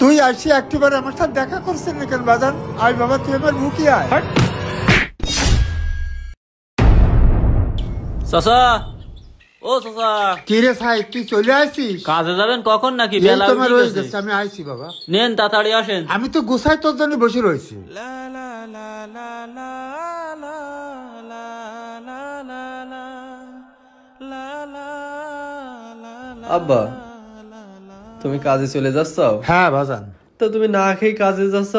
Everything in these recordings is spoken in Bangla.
তুই আসি একটিবার আমার সাথে দেখা করছিস না কেন বাজান? আয় বাবা, তুই আমার মুখি আয়। চাচা, ও চাচা। কি রে সাই, তুই চলে আসিস? কাজে যাবেন কখন নাকি? বেলা তোমার হয়ে গেছে, আমি আইছি বাবা। নেন তাড়াতাড়ি আসেন। আমি তো গুছাই তোর জন্য বসে রয়েছি। আব্বা, তুমি কাজে চলে যাচ্ছ? হ্যাঁ বাজান। তো তুমি না খেয়ে কাজে যাচ্ছ,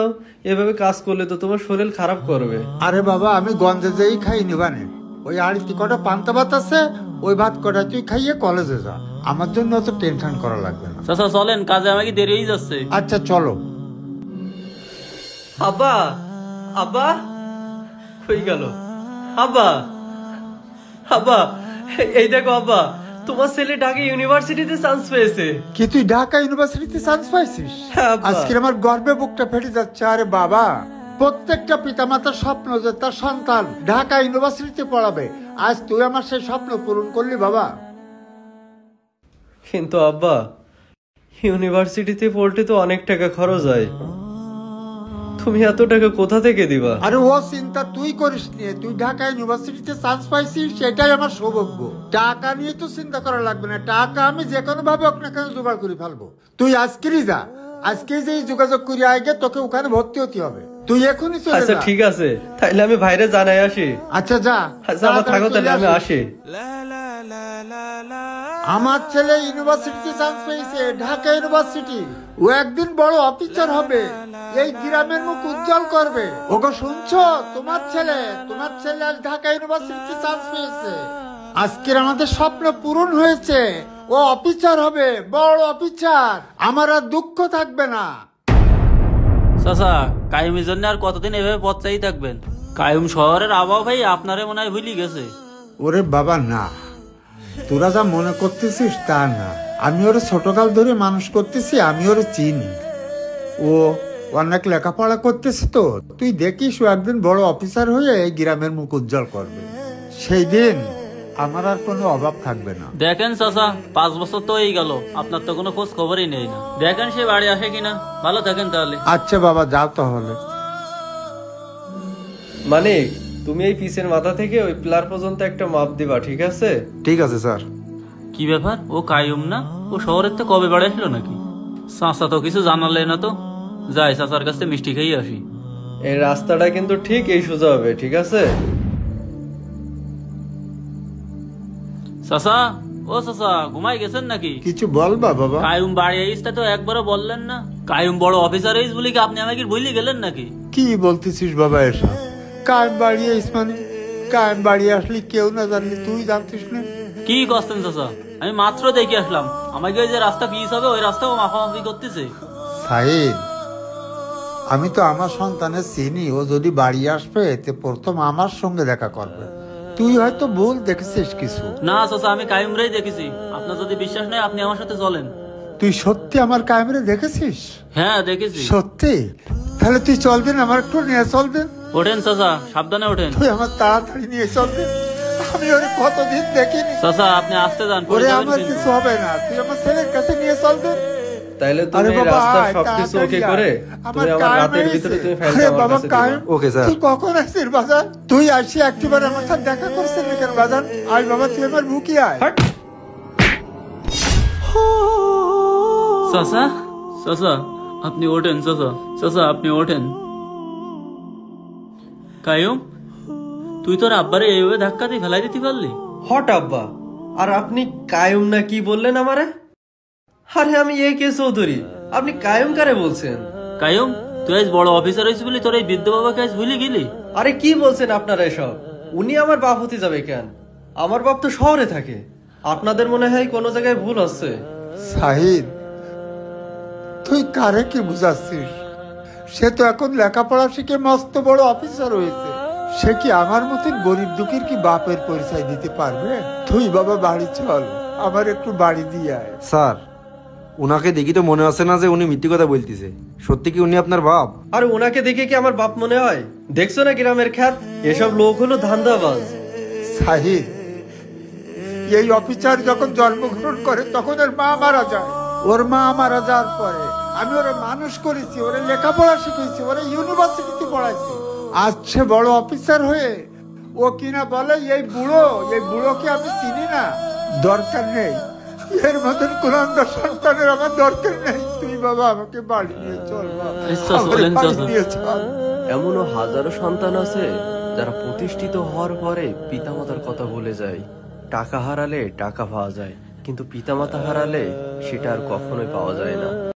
এভাবে কাজ করলে তো তোমার শরীর খারাপ করবে। আরে বাবা, আমি গঞ্জে যেই খাই নিবানে, ওই আড়িতে কটা পান্তা ভাত আছে, ওই ভাত কটা তুই খাইয়ে কলেজে যা। আমার জন্য অত টেনশন করা লাগবে না। চাচা চলেন, কাজে আমাকে দেরি হয়ে যাচ্ছে। আচ্ছা চলো। আব্বা, আব্বা কই গেল? আব্বা, আব্বা এই দেখো আব্বা, তোমার ছেলে ঢাকা ইউনিভার্সিটিতে চান্স পেয়েছে। কি তুই ঢাকা ইউনিভার্সিটিতে চান্স পাইছিস? আজকে আমার গর্বে বুকটা ফেটে যাচ্ছে। আরে বাবা, প্রত্যেকটা পিতামাতার স্বপ্ন যে তার সন্তান ঢাকা ইউনিভার্সিটিতে পড়াবে। আজ তুই আমার সেই স্বপ্ন পূরণ করলি বাবা। কিন্তু আব্বা, ইউনিভার্সিটিতে পড়তে তো অনেক টাকা খরচ হয়, তুমি এত টাকা কোথা থেকে দিবা? আরে ও চিন্তা তুই করিস নিয়ে, তুই ঢাকা ইউনিভার্সিটিতে চান্স পাইছিস, সেটাই আমার সৌভাগ্য। টাকা নিয়ে তো চিন্তা করা লাগবে না, টাকা আমি যে কোনো ভাবে আপনাকে জোগাড় করে ফেলবো। তুই আজকেরই যা, আজকে যে যোগাযোগ করি আগে, তোকে ওখানে ভর্তি হতে হবে। তুই এখনই চলে যা। আচ্ছা ঠিক আছে, তাইলে আমি বাইরে জানাই আসি। আচ্ছা যা। আচ্ছা আমার থাকো, তাহলে আমি আসি। আমার ছেলে ইউনিভার্সিটিতে চান্স পেয়েছে, ঢাকা ইউনিভার্সিটি। ও একদিন বড় অফিসার হবে, এই গ্রামের মুখ উজ্জ্বল করবে। ওকে শুনছো? তোমার ছেলে আজ ঢাকা ইউনিভার্সিটিতে চান্স পেয়েছে। আজকের আমাদের স্বপ্ন পূরণ হয়েছে, ও অফিসার হবে, বড় অফিসার। আমার আর দুঃখ থাকবে না। চাচা, কায়ুমের জন্য আর কতদিন এভাবে পথ চাই থাকবেন? কায়ুম শহরের আবহাওয়া ভাই আপনারে মনে হয় ভুলি গেছে। ওরে বাবা না, তোরা যা মনে করতেছিস তা না। আমি ওরে ছোটকাল ধরে মানুষ করতেছি, আমি ওরে চিনি। ও অনেক লেখাপড়া করতেছে, তো তুই দেখিস ও একদিন বড় অফিসার হয়ে এই গ্রামের মুখ উজ্জ্বল করবে। সেই দিন আমার আর কোনো অভাব থাকবে না। দেখেন চাচা, 5 বছর তো এই গেল, আপনার তো কোনো খোঁজ খবরই নেই না। দেখেন সে বাড়ি আসে কিনা। ভালো থাকেন তাহলে। আচ্ছা বাবা, যাও তাহলে। মানে তুমি এই পিসের মাথা থেকে ওই পিলার পর্যন্ত একটা মাপ দিবা, ঠিক আছে? ঠিক আছে স্যার। কি ব্যাপার, ও কায়ুম না? ও শহরের তো কবে বাড়ি আসলো নাকি? চাচা তো কিছু জানালে না তো। যাই চাচার কাছে মিষ্টি খেয়ে আসি। এই রাস্তাটা কিন্তু ঠিক এই সোজা হবে, ঠিক আছে? চাচা, ও চাচা, ঘুমাই গেছেন নাকি? কিছু বলবা বাবা? কায়ুম বাড়ি আইসটা তো একবারও বললেন না। কায়ুম বড় অফিসার হইস বলি কি আপনি আমাকে ভুলে গেলেন নাকি? কি বলতেছিস বাবা এসব? কায়েম বাড়ি আইস মানে? কায়েম বাড়ি আসলে কেউ না জানলে তুই জানতিস না? কি করছেন চাচা? আমি মাত্র দেখে আসলাম, আমাকে ওই যে রাস্তা পিস হবে ওই রাস্তাও মাফামাফি করতেছে। সাইদ, আমি তো আমার সন্তানের চিনি। ও যদি বাড়ি আসবে তে প্রথম আমার সঙ্গে দেখা করবে। তুই হয়তো ভুল দেখেছিস কিছু। না চাচা, আমি কায়ুমরাই দেখেছি। আপনার যদি বিশ্বাস নেই আপনি আমার সাথে চলেন। তুই সত্যি আমার কায়েমরে দেখেছিস? হ্যাঁ দেখেছি। সত্যি? তাহলে তুই চলবেন, আমার একটু নিয়ে চলবেন। ওঠেন চাচা, সাবধানে ওঠেন। তুই আমার তাড়াতাড়ি নিয়ে চলবেন, আমি ওরে কতদিন দেখিনি। চাচা আপনি আসতে যান, ওরে আমার কিছু হবে না, তুই আমার ছেলের কাছে নিয়ে চলবেন। তাইলে তুমি রাস্তার সবকিছু ওকে করে তুমি আমার রাতের ভিতরে তুমি ফাইলটা আমার কাছে দিও। Okay sir. তুই কখন আসছিস বাজার? তুই আসি একটিবার আমার সাথে দেখা করছিস না কেন বাজার? আয় বাবা, তুই আমার মুখি আয়। চাচা, চাচা আপনি ওঠেন। চাচা, চাচা আপনি ওঠেন। কায়ুম, তুই তোর আব্বারে এইভাবে ধাক্কা দিয়ে ফেলাই দিতে পারলি? হট আব্বা, আর আপনি কায়ুম না কি বললেন আমারে? আরে আমি এ কে চৌধুরী, আপনি কায়ুম কারে বলছেন? কায়ুম, তুই আজ বড় অফিসার হয়েছিস বলি তোর এই বৃদ্ধ বাবাকে আজ ভুলে গেলি? আরে কি বলছেন আপনারা এসব? উনি আমার বাপ হতে যাবে কেন? আমার বাপ তো শহরে থাকে। আপনাদের মনে হয় কোনো জায়গায় ভুল হচ্ছে। সাহিদ, তুই কারে কি বুঝাচ্ছিস? সে তো এখন লেখাপড়া শিখে মস্ত বড় অফিসার হয়েছে। সে কি আমার মতন গরিব দুঃখীর কি বাপের পরিচয় দিতে পারবে? তুই বাবা বাড়ি চল, আমার একটু বাড়ি দিয়ে আয়। স্যার, উনাকে দেখি তো মনে আছে না যে উনি মিথ্যে কথা বলতেছে। সত্যি কি উনি আপনার বাপ? আর ওনাকে দেখে কি আমার বাপ মনে হয়? দেখছো না গ্রামের খ্যাত, এসব লোক হলো ধান্দাবাজ। সাহিদ, এই অফিসার যখন জন্মগ্রহণ করে তখন এর মা মারা যায়। ওর মা মারা যাওয়ার পরে আমি ওরে মানুষ করেছি, ওরে লেখাপড়া শিখেছি, ওরে ইউনিভার্সিটিতে পড়াইছি। আজ সে বড় অফিসার হয়ে ও কিনা বলে এই বুড়োকে আমি চিনি না। দরকার নেই, এর মতন কুলাঙ্গার সন্তানের আমার দরকার নেই। তুই বাবা আমাকে বাড়ি নিয়ে চল বাবা, আচ্ছা, আমাকে চলেন, বাড়ি চাচা। নিয়ে চল। এমনও হাজারো সন্তান আছে যারা প্রতিষ্ঠিত হওয়ার পরে পিতামাতার কথা ভুলে যায়। টাকা হারালে টাকা পাওয়া যায়, কিন্তু পিতামাতা হারালে সেটা আর কখনোই পাওয়া যায় না।